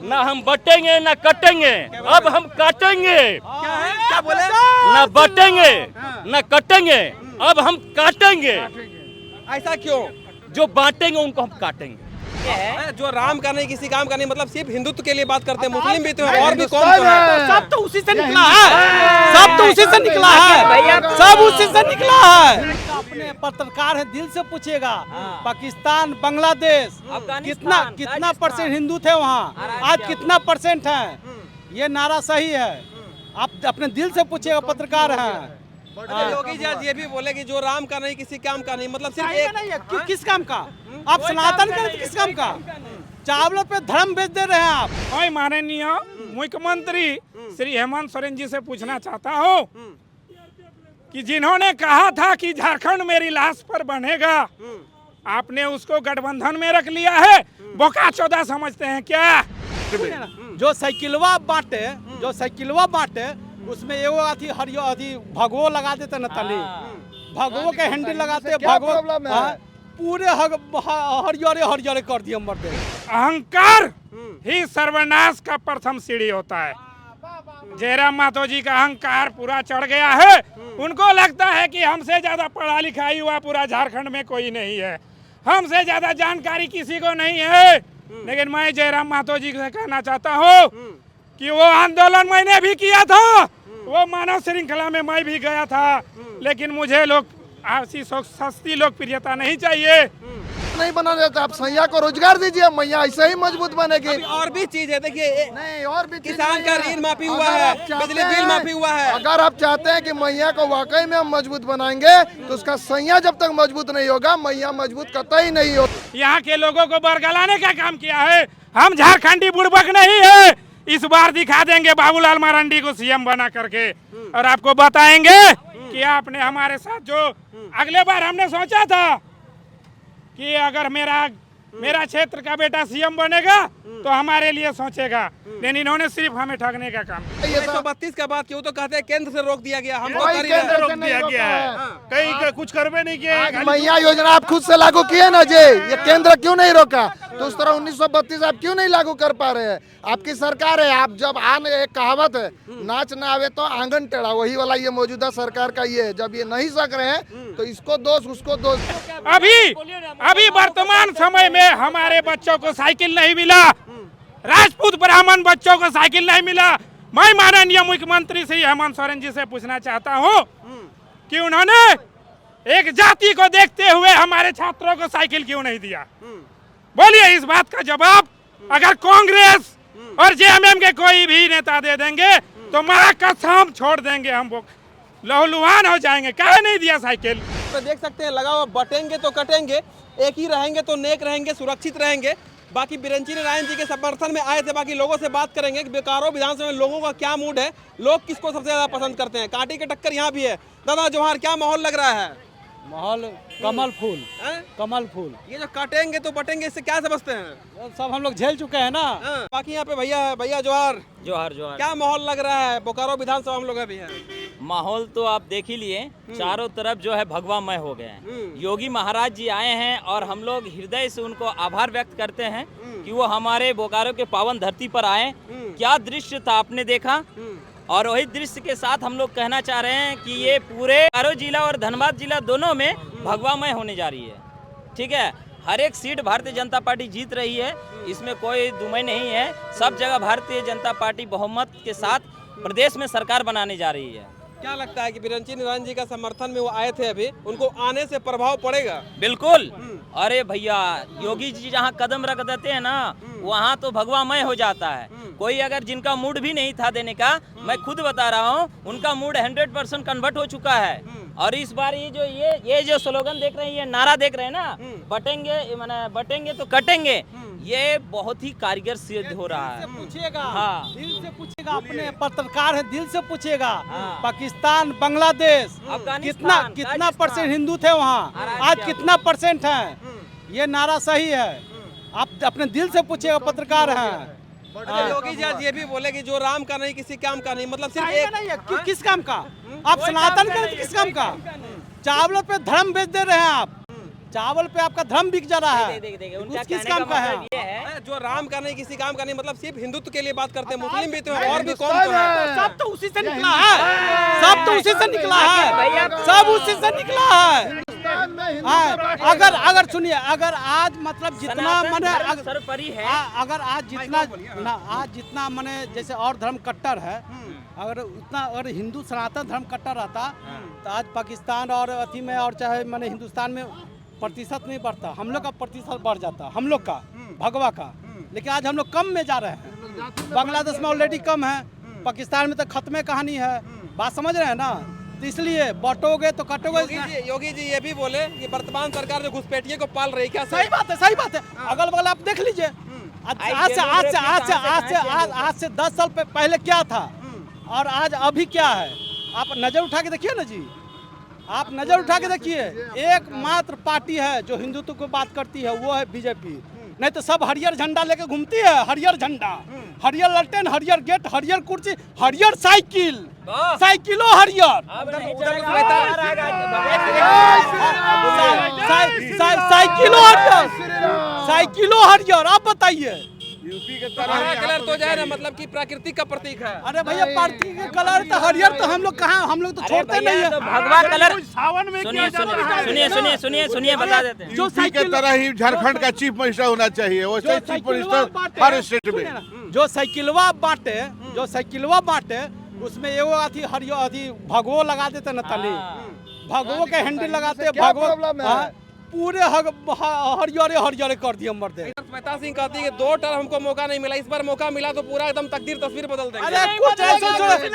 ना हम बटेंगे ना कटेंगे, अब हम काटेंगे। क्या है, क्या बोले? ना बटेंगे ना कटेंगे, अब हम काटेंगे। ऐसा क्यों? जो बांटेंगे उनको हम काटेंगे। जो राम का नहीं किसी काम का नहीं, मतलब सिर्फ हिंदुत्व के लिए बात करते हैं। मुस्लिम भी तो है और भी कौन तो है? सब तो उसी से निकला है, सब तो उसी से निकला है, सब उसी से निकला है। अपने पत्रकार है, दिल से पूछिएगा, पाकिस्तान, बांग्लादेश कितना कितना परसेंट हिंदू थे वहाँ, आज कितना परसेंट है? ये नारा सही है। आप अपने दिल से पूछिएगा, पत्रकार हैं। योगी जी आज ये भी बोले कि जो राम का नहीं किसी काम का नहीं, मतलब सिर्फ एक नहीं है, किस काम का? आप सनातन के किस काम का? चावलों पे धर्म बेच दे रहे हैं आप। मैं माननीय मुख्यमंत्री श्री हेमंत सोरेन जी से पूछना चाहता हूँ कि जिन्होंने कहा था कि झारखंड मेरी लाश पर बनेगा, आपने उसको गठबंधन में रख लिया है। बोका चौदह समझते हैं क्या? जो साइकिलवा बांटे उसमें एगो अथी हरियो अथी भगवो लगा देते न तली, भगवो के हैंडल लगाते, भगवो पूरे हरियरे कर दिए मर्दे। अहंकार ही सर्वनाश का प्रथम सीढ़ी होता है। जयराम माधो जी का अहंकार पूरा चढ़ गया है। उनको लगता है कि हमसे ज्यादा पढ़ा लिखाई हुआ पूरा झारखंड में कोई नहीं है, हमसे ज्यादा जानकारी किसी को नहीं है। लेकिन मैं जयराम माधो जी से कहना चाहता हूँ कि वो आंदोलन मैंने भी किया था, वो मानव श्रृंखला में मैं भी गया था, लेकिन मुझे ऐसी सस्ती लोकप्रियता नहीं चाहिए। नहीं बना देता, आप सैया को रोजगार दीजिए, मैया ऐसे ही मजबूत बनेगी। और भी चीज है, देखिए नहीं और भी किसान का ऋण माफी हुआ है, बिजली बिल माफी हुआ है। अगर आप चाहते हैं कि मैया को वाकई में हम मजबूत बनाएंगे तो उसका सैया जब तक मजबूत नहीं होगा, मैया मजबूत कतई नहीं होगी। यहाँ के लोगों को बरगलाने का काम किया है। हम झारखंडी बुड़बक नहीं है। इस बार दिखा देंगे बाबूलाल मरांडी को सीएम बना करके, और आपको बताएंगे कि आपने हमारे साथ जो अगले बार हमने सोचा था कि अगर मेरा क्षेत्र का बेटा सीएम बनेगा तो हमारे लिए सोचेगा, लेकिन इन्होंने सिर्फ हमें ठगने का काम। 132 का बात क्यों तो कहते हैं केंद्र से रोक दिया गया, हम तो कर ही केंद्र रहे से रोक नहीं दिया रोका गया है, है। कहीं कुछ करवे नहीं किया। मैया योजना आप खुद से लागू किए ना जी, ये केंद्र क्यों नहीं रोका? तो उस तरह 1932 आप क्यों नहीं लागू कर पा रहे हैं? आपकी सरकार है, आप जब एक कहावत है, नाच ना आवे तो आंगन टेढ़ा, वही वाला ये मौजूदा सरकार का ये है। जब ये नहीं सक रहे हैं तो इसको दोष उसको दोष। अभी वर्तमान समय में हमारे बच्चों को साइकिल नहीं मिला, राजपूत ब्राह्मण बच्चों को साइकिल नहीं मिला। मैं माननीय मुख्यमंत्री श्री हेमंत सोरेन जी से पूछना चाहता हूँ कि उन्होंने एक जाति को देखते हुए हमारे छात्रों को साइकिल क्यों नहीं दिया? बोलिए इस बात का जवाब। अगर कांग्रेस और जेएमएम के कोई भी नेता दे देंगे तो मां कसम छोड़ देंगे, हम लहूलुहान हो जाएंगे। काहे नहीं दिया साइकिल? तो देख सकते हैं लगा हुआ, बटेंगे तो कटेंगे, एक ही रहेंगे तो नेक रहेंगे, सुरक्षित रहेंगे। बाकी बिरंची नारायण जी के समर्थन में आए थे। बाकी लोगों से बात करेंगे कि बोकारो विधानसभा में लोगों का क्या मूड है, लोग किसको सबसे ज्यादा पसंद करते हैं। कांटे की टक्कर यहाँ भी है। दादा जोहार, क्या माहौल लग रहा है? माहौल कमल फूल, हैं? कमल फूल। ये जो काटेंगे तो बटेंगे, इससे क्या समझते हैं? सब हम लोग झेल चुके हैं ना। बाकी यहाँ पे भैया जोहार, जोहार जोहार। क्या माहौल लग रहा है? बोकारो विधानसभा हम लोग अभी हैं। माहौल तो आप देख ही लिए, चारों तरफ जो है भगवामय हो गए हैं। योगी महाराज जी आए हैं और हम लोग हृदय से उनको आभार व्यक्त करते हैं कि वो हमारे बोकारो के पावन धरती पर आए। क्या दृश्य था आपने देखा, और वही दृश्य के साथ हम लोग कहना चाह रहे हैं कि ये पूरे बोकारो जिला और धनबाद जिला दोनों में भगवामय होने जा रही है। ठीक है, हर एक सीट भारतीय जनता पार्टी जीत रही है, इसमें कोई दुमय नहीं है। सब जगह भारतीय जनता पार्टी बहुमत के साथ प्रदेश में सरकार बनाने जा रही है। क्या लगता है कि बिरंची नारायण जी का समर्थन में वो आए थे, अभी उनको आने से प्रभाव पड़ेगा? बिल्कुल। अरे भैया, योगी जी जहाँ कदम रख देते हैं ना, वहाँ तो भगवामय हो जाता है। कोई अगर जिनका मूड भी नहीं था देने का, मैं खुद बता रहा हूँ, उनका मूड 100% कन्वर्ट हो चुका है। और इस बार ये जो स्लोगन देख रहे हैं, ये नारा देख रहे हैं ना, बटेंगे तो कटेंगे, ये बहुत ही कारगर सिद्ध हो रहा है। पूछिएगा, हाँ। दिल से पूछिएगा, अपने पत्रकार है, दिल से पूछिएगा। पाकिस्तान, बांग्लादेश कितना परसेंट हिंदू थे वहाँ, आज कितना परसेंट है? ये नारा सही है। आप अपने दिल से पूछिएगा, पत्रकार हैं। योगी जी आज ये भी बोले कि जो राम का नहीं किसी काम का नहीं, मतलब सिर्फ एक नहीं है, किस काम का? आप सनातन के किस काम का? चावलों पे धर्म बेच दे रहे हैं आप। चावल पे आपका धर्म बिक जा रहा है। देखिए उनका कुछ किस कहने काम का है? मतलब ये है जो राम का नहीं, किसी काम का नहीं, मतलब सिर्फ हिंदुत्व के लिए बात करते हैं। मुस्लिम भी तो है और भी कौन तो है। सब तो उसी से निकला है, सब तो उसी से निकला है, सब उसी से निकला है। हाँ, अगर सुनिए, अगर आज मतलब जितना मने सर्वोपरि है, अगर आज जितना मने जैसे और धर्म कट्टर है, अगर उतना अगर हिंदू सनातन धर्म कट्टर रहता तो आज पाकिस्तान और अथी में और चाहे मैंने हिंदुस्तान में प्रतिशत नहीं बढ़ता, हम लोग का प्रतिशत बढ़ जाता, हम लोग का भगवा का। लेकिन आज हम लोग कम में जा रहे हैं। बांग्लादेश में ऑलरेडी कम है, पाकिस्तान में तो खत्म कहानी है। बात समझ रहे हैं ना? तो इसलिए बांटोगे तो कटोगे। योगी जी ये भी बोले कि वर्तमान सरकार जो घुसपैठिए को पाल रही है, क्या सही बात है, सही बात है। अगल बगल आप देख लीजिए, आज से 10 साल पहले क्या था और आज अभी क्या है। आप नजर उठा के देखिए ना जी, आप नजर उठा के देखिए। एकमात्र पार्टी है जो हिंदुत्व को बात करती है, वो है बीजेपी। नहीं तो सब हरियर झंडा लेके घूमती है, हरियर झंडा, हरियर ललटेन, हरियर गेट, हरियर कुर्सी, हरियर साइकिल, साइकिलो हरियर, साइकिलो हरियर, साइकिलो हरियर। आप बताइए, हरा कलर तो जाए ना, मतलब कि प्रकृति का प्रतीक है। अरे भैया पार्टी के कलर तो हरियर, तो हम लोग कहाँ, हम लोग तो छोड़ते नहीं है। तो भगवा कलर सावन में सुनिए बता देते हैं। जो यूपी के तरह ही झारखंड का चीफ मिनिस्टर होना चाहिए, वैसे ही चीफ मिनिस्टर हर स्टेट में। जो साइकिलवा बांटे, उसमें एगो अथी हरियर अथी भगवो लगा देते न तनी, भगवो के हैंडल लगाते, भगवो पूरे हरियर कर दिए मर्दे। श्वेता सिंह कहती है कि 2 टर्म हमको मौका नहीं मिला, इस बार मौका मिला तो पूरा एकदम तकदीर तस्वीर बदल देंगे। अरे कुछ ऐसे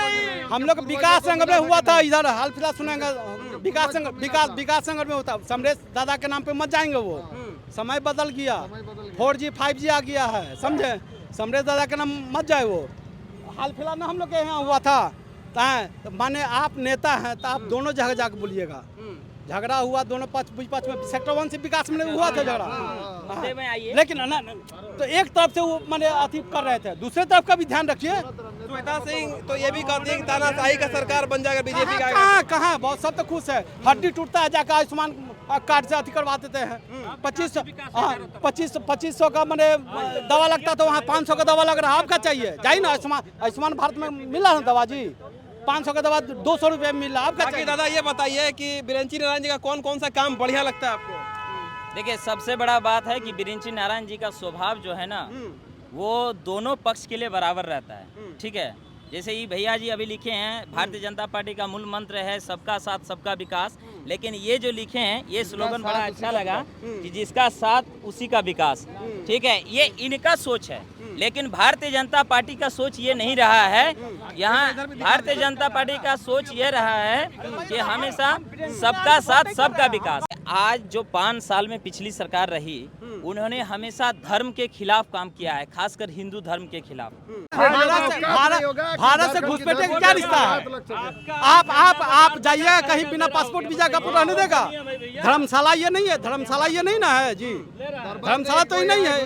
हम लोग विकास संघ में हुआ था, इधर हाल फिलहाल सुनेंगे विकास संघ में होता, समरेश दादा के नाम पे मत जाएंगे। वो समय बदल गया, 4G 5G आ गया है, समझे। समरेश दादा के नाम मत जाए। वो हाल फिलहाल ना हम लोग के यहाँ हुआ था। तो माने आप नेता हैं तो आप दोनों जगह जाकर बोलिएगा। झगड़ा हुआ दोनों पक्ष में, सेक्टर 1 से विकास में हुआ था झगड़ा। लेकिन ना तो एक तरफ से वो मैंने अति कर रहे थे, दूसरे तरफ का भी ध्यान रखिए। श्वेता सिंह तो ये भी कहती है कि तानाशाही का सरकार बन जाएगा बीजेपी का। कहाँ बहुत सब तो खुश है। हड्डी टूटता है जाकर आयुष्मान कार्ड से अति करवा देते हैं। 2500 का मैंने दवा लगता तो वहाँ 500 का दवा लग रहा है। आपका चाहिए जाइए ना, आयुष्मान भारत में मिला ना दवा जी, 500 का दवा 200 रुपये मिल रहा है। आपका चाहिए। दादा ये बताइए कि बिरेंची नारायण जी का कौन सा काम बढ़िया लगता है आपको? देखिए सबसे बड़ा बात है कि बिरेंची नारायण जी का स्वभाव जो है ना, वो दोनों पक्ष के लिए बराबर रहता है। ठीक है, जैसे ही भैया जी अभी लिखे हैं, भारतीय जनता पार्टी का मूल मंत्र है सबका साथ सबका विकास। लेकिन ये जो लिखे हैं, ये स्लोगन बड़ा अच्छा लगा कि जिसका साथ उसी का विकास। ठीक है, ये इनका सोच है। लेकिन भारतीय जनता पार्टी का सोच ये नहीं रहा है। यहाँ भारतीय जनता पार्टी का सोच ये रहा है कि हमेशा सबका साथ सबका विकास। आज जो 5 साल में पिछली सरकार रही, उन्होंने हमेशा धर्म के खिलाफ काम किया है, खासकर हिंदू धर्म के खिलाफ। भारत से घुसपैठे का क्या रिश्ता है? आप जाइए कहीं बिना पासपोर्ट वीजा का रहने देगा? धर्मशाला ये नहीं है, धर्मशाला ये नहीं ना है जी, धर्मशाला तो ये नहीं है,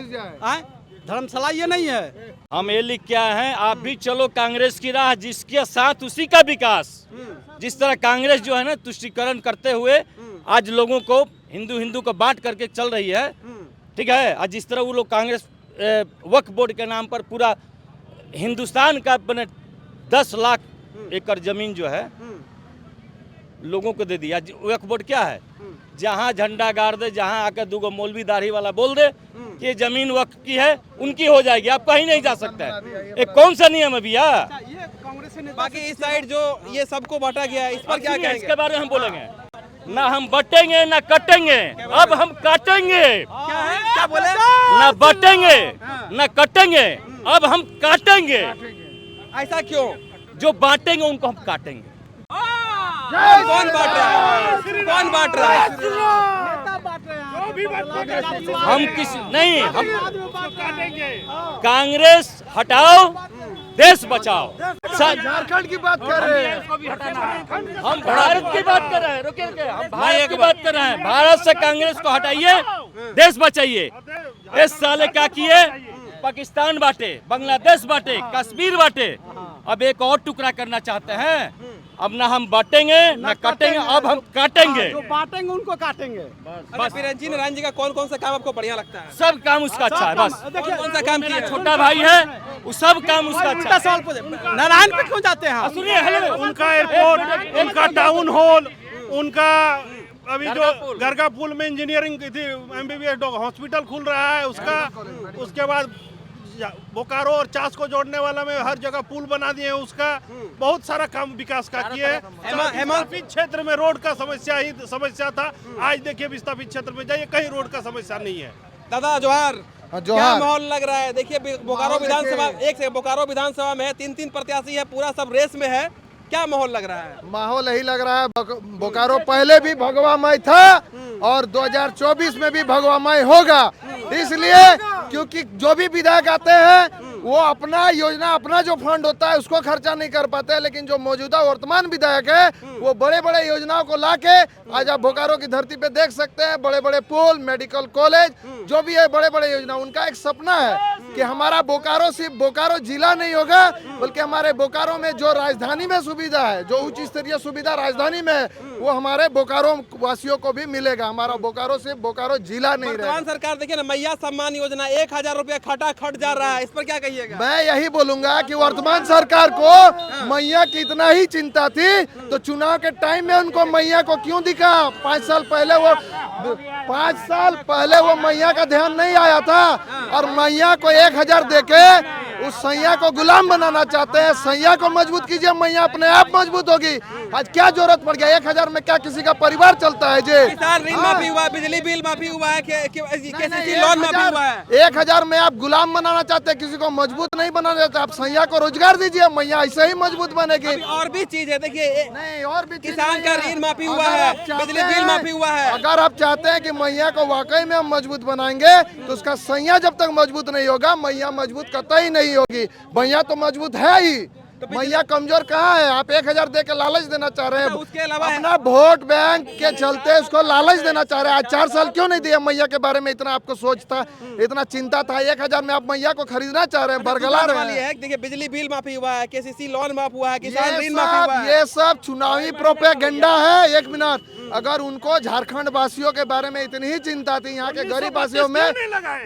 धर्मशाला ये नहीं है। हम ये लिख के आए हैं, आप भी चलो कांग्रेस की राह, जिसके साथ उसी का विकास। जिस तरह कांग्रेस जो है ना तुष्टीकरण करते हुए आज लोगों को हिंदू को बांट करके चल रही है, ठीक है। आज जिस तरह वो लोग कांग्रेस वक्फ बोर्ड के नाम पर पूरा हिंदुस्तान का 10 लाख एकड़ जमीन जो है लोगों को दे दिया। वक्फ बोर्ड क्या है? जहाँ झंडा गाड़ दे, जहाँ आकर 2 मौलवी दाढ़ी वाला बोल दे कि ये जमीन वक्फ की है, उनकी हो जाएगी, आप कहीं नहीं जा सकते हैं। एक कौन सा नियम है भैया? बाकी इस साइड जो ये सबको बांटा गया है, इस पर क्या कहेंगे? इसके बारे में हम बोलेंगे ना, हम बटेंगे ना कटेंगे, अब हम काटेंगे। क्या बोले? ना बटेंगे ना कटेंगे, अब हम काटेंगे। ऐसा क्यों? जो बांटेंगे उनको हम काटेंगे। कौन बांट रहा है? कौन बांट रहा है? हम किसी नहीं, हम कांग्रेस हटाओ, देश बचाओ। झारखंड की बात कर रहे हैं, हम भारत की बात कर रहे हैं, रुकिए हम भारत की बात कर रहे हैं। भारत से कांग्रेस को हटाइए, देश बचाइए। इस साले क्या किए? पाकिस्तान बांटे, बांग्लादेश बांटे, कश्मीर बांटे, अब एक और टुकड़ा करना चाहते हैं। अब ना हम बांटेंगे ना काटेंगे, अब हम काटेंगे। जो बांटेंगे उनको काटेंगे। बस बिरंची नारायण जी का कौन कौन सा काम आपको बढ़िया लगता है? सब काम उसका अच्छा है। बस देखिए, कौन सा काम किया? छोटा भाई है, वो सब काम उसका अच्छा उल्टा है। सवाल पूछे, नारायण पे क्यों जाते हैं आप? सुनिए, हेलो, उनका एयरपोर्ट, उनका टाउन हॉल, उनका अभी जो गरगा पुल में इंजीनियरिंग की थी, MBBS हॉस्पिटल खुल रहा है उसका, उसके बाद बोकारो और चास को जोड़ने वाला में हर जगह पुल बना दिए हैं उसका, बहुत सारा काम विकास का किए। विस्थापित क्षेत्र में रोड का समस्या था, आज देखिए विस्थापित क्षेत्र में जाइए कहीं रोड का समस्या नहीं है। दादा जोहार, हाँ, क्या जोहार। माहौल लग रहा है? देखिए बोकारो विधानसभा, एक से बोकारो विधानसभा में 3-3 प्रत्याशी है, पूरा सब रेस में है, क्या माहौल लग रहा है? माहौल यही लग रहा है, बोकारो पहले भी भगवामय था और 2024 में भी भगवामय होगा। इसलिए क्योंकि जो भी विधायक आते हैं वो अपना योजना, अपना जो फंड होता है उसको खर्चा नहीं कर पाते हैं, लेकिन जो मौजूदा वर्तमान विधायक है वो बड़े बड़े योजनाओं को लाके, आज आप बोकारो की धरती पे देख सकते हैं, बड़े बड़े पुल, मेडिकल कॉलेज, जो भी है बड़े बड़े योजना। उनका एक सपना है कि हमारा बोकारो सिर्फ बोकारो जिला नहीं होगा, बल्कि हमारे बोकारो में जो राजधानी में सुविधा है, जो उच्च स्तरीय सुविधा राजधानी में है, वो हमारे बोकारो वासियों को भी मिलेगा। हमारा बोकारो सिर्फ बोकारो जिला नहीं रहेगा। वर्तमान सरकार देखिए ना, मैया सम्मान योजना 1000 रुपया खटा खट जा रहा है, इस पर क्या कहिएगा? मैं यही बोलूंगा कि वर्तमान सरकार को मैया की इतना ही चिंता थी तो चुनाव के टाइम में उनको मैया को क्यों दिखा? 5 साल पहले वो मैया का ध्यान नहीं आया था, और मैया को 1000 देके उस सैया को गुलाम बनाना चाहते हैं। सैया को मजबूत कीजिए, मैया अपने आप मजबूत होगी। आज क्या जरूरत पड़ गया? 1000 में क्या किसी का परिवार चलता है? जी, किसान ऋण माफी हुआ है, बिजली बिल माफी हुआ है, KCC लोन माफी हुआ है। 1000 में आप गुलाम बनाना चाहते हैं, किसी को मजबूत नहीं बनाना चाहते। आप सैया को रोजगार दीजिए, मैया ऐसे ही मजबूत बनेगी। और भी चीज है, देखिए नहीं, और भी चीज़ किसान का नहीं है। ऋण माफी हुआ अगर है, आप चाहते बिजली बिल हैं- माफी हुआ है। अगर आप चाहते हैं कि मैया को वाकई में हम मजबूत बनाएंगे तो उसका सैया जब तक मजबूत नहीं होगा, मैया मजबूत कतई नहीं होगी। मैया तो मजबूत है ही, मैया कमजोर कहाँ है? आप 1000 दे के लालच देना चाह रहे हैं। उसके अलावा अपना वोट बैंक के चलते उसको लालच देना चाह रहे हैं। आज 4 साल क्यों नहीं दिया? मैया के बारे में इतना आपको सोच था, इतना चिंता था। 1000 में आप मैया को खरीदना चाह रहे हैं, बरगला रहे वाली हैं। है, देखिए बिजली बिल माफी हुआ है, KCC लोन माफ हुआ है, किसान ऋण माफी हुआ है। ये सब चुनावी प्रोपेगेंडा है। 1 मिनट, अगर उनको झारखंड वासियों के बारे में इतनी ही चिंता थी, यहाँ के गरीब वासियों में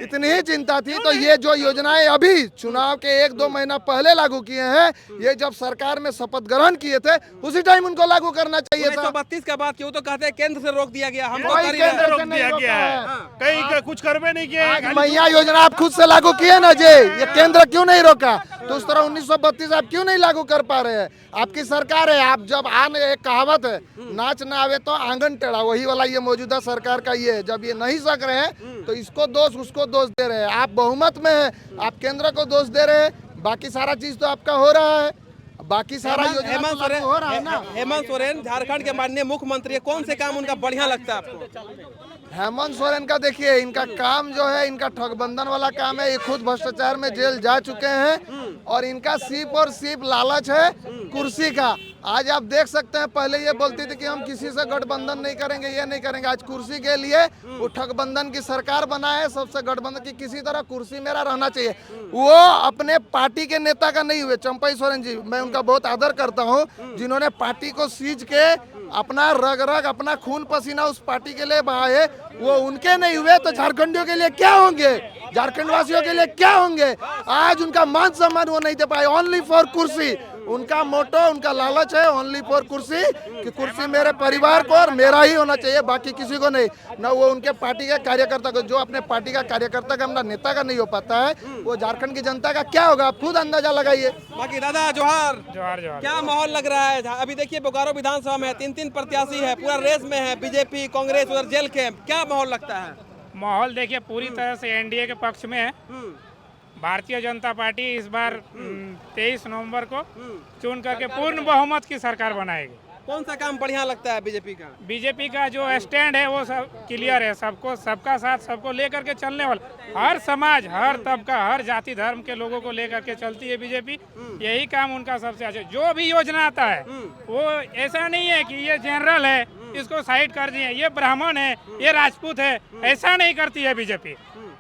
इतनी ही चिंता थी, तो ये जो योजनाएं अभी चुनाव के 1-2 महीना पहले लागू किए हैं, ये जब सरकार में शपथ ग्रहण किए थे उसी टाइम उनको लागू करना चाहिए था। 1932 का बात क्यों तो कहते हैं केंद्र से रोक दिया गया, हम तो कोई कर ही केंद्र रहे हैं। से रोक नहीं दिया रोका गया है, कहीं का कुछ करवे नहीं किया है। मैया योजना आप खुद से लागू किए ना जी, ये केंद्र क्यों नहीं रोका? तो उस तरह 1932 आप क्यों नहीं लागू कर पा रहे हैं? आपकी सरकार है, आप जब एक कहावत है, नाच ना आवे तो आंगन टेढ़ा, वही वाला ये मौजूदा सरकार का ये है। जब ये नहीं सक रहे हैं तो इसको दोष उसको दोष दे रहे हैं। आप बहुमत में है, आप केंद्र को दोष दे रहे हैं, बाकी सारा चीज तो आपका हो रहा है, बाकी सारा योजना हेमंत तो लागू हो रहा है ना। हेमंत सोरेन झारखंड के माननीय मुख्यमंत्री है, कौन से काम उनका बढ़िया लगता है आपको? हेमंत सोरेन का देखिए, इनका काम जो है, इनका ठगबंधन वाला काम है। ये खुद भ्रष्टाचार में जेल जा चुके हैं और इनका सिर्फ और सिर्फ लालच है कुर्सी का। आज आप देख सकते हैं, पहले ये बोलती थी कि हम किसी से गठबंधन नहीं करेंगे, ये नहीं करेंगे। आज कुर्सी के लिए वो ठगबंधन की सरकार बनाए, सबसे गठबंधन की किसी तरह कुर्सी मेरा रहना चाहिए। वो अपने पार्टी के नेता का नहीं हुए। चंपई सोरेन जी, मैं उनका बहुत आदर करता हूँ, जिन्होंने पार्टी को सींच के अपना रग रग, अपना खून पसीना उस पार्टी के लिए बहाए, वो उनके नहीं हुए तो झारखंडियों के लिए क्या होंगे? झारखंड वासियों के लिए क्या होंगे? आज उनका मान सम्मान वो नहीं दे पाए, ओनली फॉर कुर्सी। उनका मोटो, उनका लालच है ओनली फॉर कुर्सी, कि कुर्सी मेरे परिवार को और मेरा ही होना चाहिए, बाकी किसी को नहीं। ना वो उनके पार्टी के कार्यकर्ता को, जो अपने पार्टी का कार्यकर्ता का, अपना नेता का नहीं हो पाता है, वो झारखंड की जनता का क्या होगा? आप खुद अंदाजा लगाइए। बाकी दादा जोहार, जोहार जोहार। क्या माहौल लग रहा है? अभी देखिए बोकारो विधानसभा में 3-3 प्रत्याशी है, पूरा रेस में है, बीजेपी, कांग्रेस, उधर जेल कैंप, क्या माहौल लगता है? माहौल देखिए पूरी तरह से एनडीए के पक्ष में है। भारतीय जनता पार्टी इस बार 23 नवंबर को चुन करके पूर्ण बहुमत की सरकार बनाएगी। कौन सा काम बढ़िया लगता है बीजेपी का? बीजेपी का जो स्टैंड है वो सब क्लियर है, सबको, सबका साथ, सबको लेकर के चलने वाला, हर समाज, हर तबका, हर जाति धर्म के लोगों को लेकर के चलती है बीजेपी। यही काम उनका सबसे अच्छा। जो भी योजना आता है वो ऐसा नहीं है कि ये जनरल है, इसको साइड कर दिए, ये ब्राह्मण है, ये राजपूत है, ऐसा नहीं करती है बीजेपी।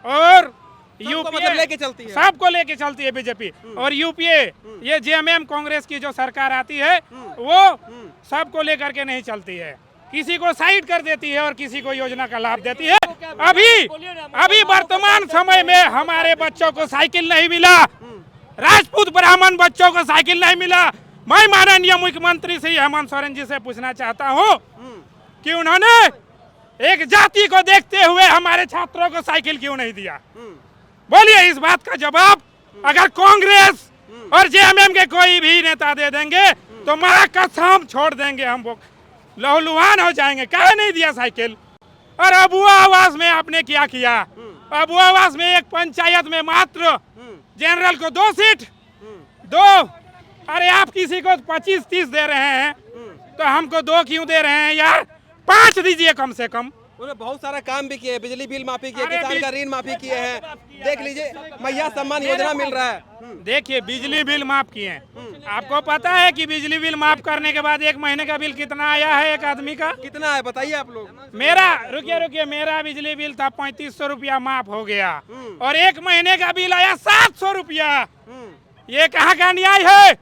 और मतलब लेके चलती है। सबको लेके चलती है बीजेपी। और यूपीए ये जेएमएम कांग्रेस की जो सरकार आती है वो सबको लेकर के नहीं चलती है, किसी को साइड कर देती है और किसी को योजना का लाभ देती है। अभी वर्तमान समय में हमारे बच्चों को साइकिल नहीं मिला, राजपूत ब्राह्मण बच्चों को साइकिल नहीं मिला। मैं माननीय मुख्यमंत्री श्री हेमंत सोरेन जी से पूछना चाहता हूँ कि उन्होंने एक जाति को देखते हुए हमारे छात्रों को साइकिल क्यों नहीं दिया? बोलिए इस बात का जवाब। अगर कांग्रेस और जेएमएम के कोई भी नेता दे देंगे तो मां कसम छोड़ देंगे, हम वो लहूलुहान हो जाएंगे। काहे नहीं दिया साइकिल? और अबुआ आवास में आपने क्या किया? अबुआ आवास में एक पंचायत में मात्र जनरल को 2 सीट, 2। अरे आप किसी को 25-30 दे रहे हैं तो हमको 2 क्यों दे रहे हैं यार? 5 दीजिए कम से कम। उन्होंने बहुत सारा काम भी किया है, बिजली बिल माफी किए, किसान का ऋण माफी किए हैं। देख लीजिए मैया सम्मान योजना मिल रहा है। देखिए बिजली बिल माफ किए हैं। आपको पता है कि बिजली बिल माफ करने के बाद 1 महीने का बिल कितना आया है एक आदमी का? कितना है बताइए आप लोग। मेरा बिजली बिल था 3500 रुपया माफ हो गया और 1 महीने का बिल आया 700 रुपया। ये कहाँ का न्याय है?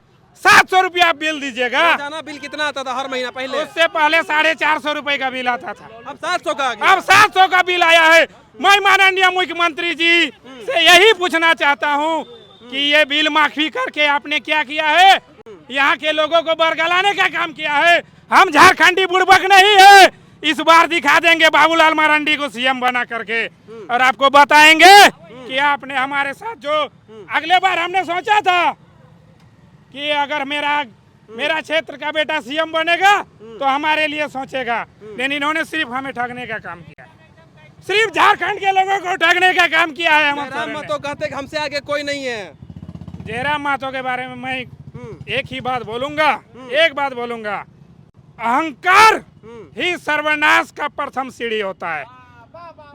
700 रुपया बिल दीजिएगा। रोजाना बिल कितना आता था हर महीना पहले? उससे पहले 450 रुपए का बिल आता था, अब 700 का आ गया। अब 700 का बिल आया है। मैं माननीय मुख्यमंत्री जी से यही पूछना चाहता हूँ कि ये बिल माफी करके आपने क्या किया है? यहाँ के लोगों को बरगलाने का काम किया है। हम झारखंडी बुड़बक नहीं है। इस बार दिखा देंगे बाबूलाल मरांडी को सीएम बना करके और आपको बताएंगे कि आपने हमारे साथ जो अगले बार हमने सोचा था कि अगर मेरा क्षेत्र का बेटा सीएम बनेगा तो हमारे लिए सोचेगा, लेकिन इन्होंने सिर्फ हमें ठगने का काम किया, सिर्फ झारखंड के लोगों को ठगने का काम किया है। जयराम महतो कहते कि हमसे आगे कोई नहीं है। जयराम महतो के बारे में मैं एक ही बात बोलूंगा, एक बात बोलूंगा, अहंकार ही सर्वनाश का प्रथम सीढ़ी होता है।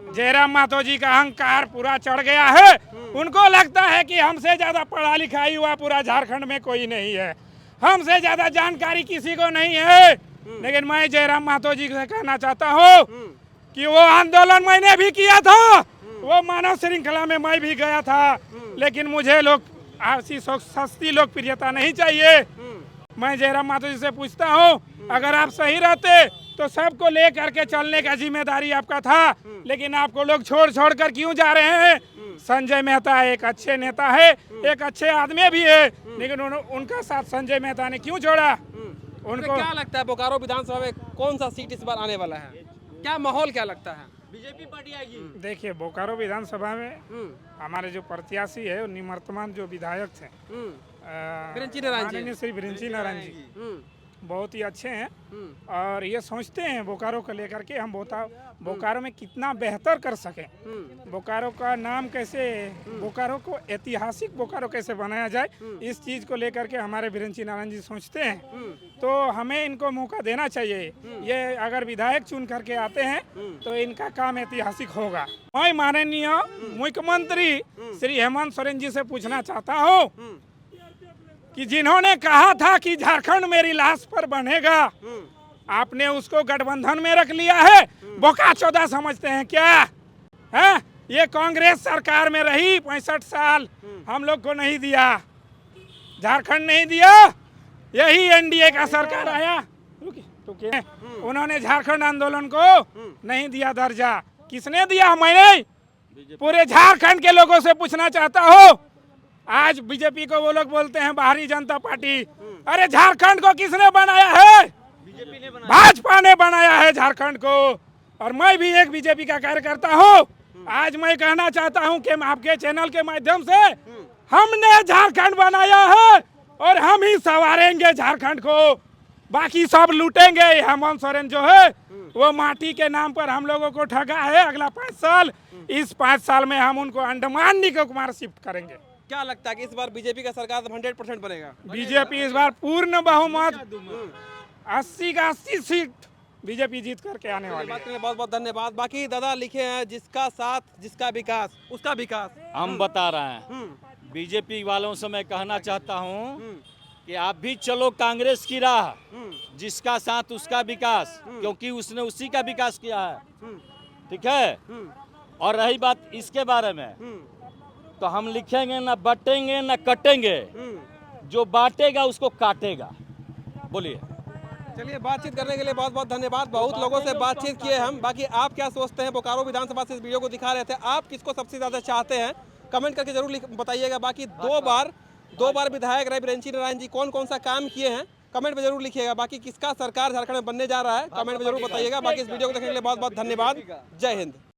जयराम महतो जी का अहंकार पूरा चढ़ गया है। उनको लगता है कि हमसे ज्यादा पढ़ा लिखाई हुआ पूरा झारखंड में कोई नहीं है, हमसे ज्यादा जानकारी किसी को नहीं है। लेकिन मैं जयराम महतो जी से कहना चाहता हूँ कि वो आंदोलन मैंने भी किया था, वो मानव श्रृंखला में मैं भी गया था, लेकिन मुझे ऐसी सस्ती लोकप्रियता नहीं चाहिए। मैं जयराम महतो जी से पूछता हूँ, अगर आप सही रहते तो सबको ले करके चलने का जिम्मेदारी आपका था, लेकिन आपको लोग छोड़ कर क्यों जा रहे हैं? संजय मेहता एक अच्छे नेता है, एक अच्छे आदमी भी है, लेकिन उनका साथ संजय मेहता ने क्यों छोड़ा? उनको क्या लगता है बोकारो विधानसभा में कौन सा सीट इस बार आने वाला है? क्या माहौल क्या लगता है? बीजेपी पार्टी आएगी। देखिए बोकारो विधानसभा में हमारे जो प्रत्याशी है, निवर्तमान जो विधायक थे श्री बिरंची नारायण जी बहुत ही अच्छे हैं और ये सोचते हैं बोकारो को लेकर के हम बोकारो में कितना बेहतर कर सकें, बोकारो का नाम कैसे, बोकारो को ऐतिहासिक बोकारो कैसे बनाया जाए, इस चीज को लेकर के हमारे बिरंची नारायण जी सोचते हैं। तो हमें इनको मौका देना चाहिए। ये अगर विधायक चुन करके आते हैं तो इनका काम ऐतिहासिक होगा। मैं माननीय मुख्यमंत्री श्री हेमंत सोरेन जी से पूछना चाहता हूँ कि जिन्होंने कहा था कि झारखंड मेरी लाश पर बनेगा, आपने उसको गठबंधन में रख लिया है। बोका चौदह समझते हैं क्या है? ये कांग्रेस सरकार में रही 65 साल, हम लोग को नहीं दिया, झारखंड नहीं दिया। यही एनडीए का सरकार आया, उन्होंने झारखंड आंदोलन को नहीं दिया दर्जा। किसने दिया? मैंने पूरे झारखंड के लोगों से पूछना चाहता हूँ। आज बीजेपी को वो लोग बोलते हैं बाहरी जनता पार्टी, अरे झारखंड को किसने बनाया है? बीजेपी ने बनाया, भाजपा ने बनाया है झारखंड को। और मैं भी एक बीजेपी का कार्यकर्ता हूँ। आज मैं कहना चाहता हूँ कि आपके चैनल के माध्यम से हमने झारखंड बनाया है और हम ही संवारेंगे झारखंड को, बाकी सब लूटेंगे। हेमंत सोरेन जो है वो माटी के नाम पर हम लोगों को ठगा है। अगला 5 साल, इस 5 साल में हम उनको अंडमान निकोबार शिफ्ट करेंगे। क्या लगता है कि इस बार बीजेपी का सरकार 100% बनेगा? बीजेपी इस बार पूर्ण बहुमत 80 का 80 सीट बीजेपी जीत करके आने वाली है। बहुत बहुत धन्यवाद। बाकी दादा लिखे हैं जिसका साथ जिसका विकास उसका विकास। हम बता रहे हैं बीजेपी वालों से मैं कहना चाहता हूँ कि आप भी चलो कांग्रेस की राह, जिसका साथ उसका विकास, क्योंकि उसने उसी का विकास किया है। ठीक है। और रही बात इसके बारे में तो हम लिखेंगे ना बटेंगे ना कटेंगे, जो बांटेगा उसको काटेगा। बोलिए। चलिए, बातचीत करने के लिए बहुत बहुत धन्यवाद। बहुत लोगों से बातचीत किए हम। बाकी आप क्या सोचते हैं? बोकारो विधानसभा से इस वीडियो को दिखा रहे थे, आप किसको सबसे ज्यादा चाहते हैं? कमेंट करके जरूर बताइएगा। बाकी दो बार विधायक रहे बिरेंची नारायण जी, कौन कौन सा काम किए हैं कमेंट में जरूर लिखिएगा। बाकी किसका सरकार झारखंड में बनने जा रहा है कमेंट में जरूर बताइएगा। बाकी इस वीडियो को देखने के लिए बहुत बहुत धन्यवाद। जय हिंद।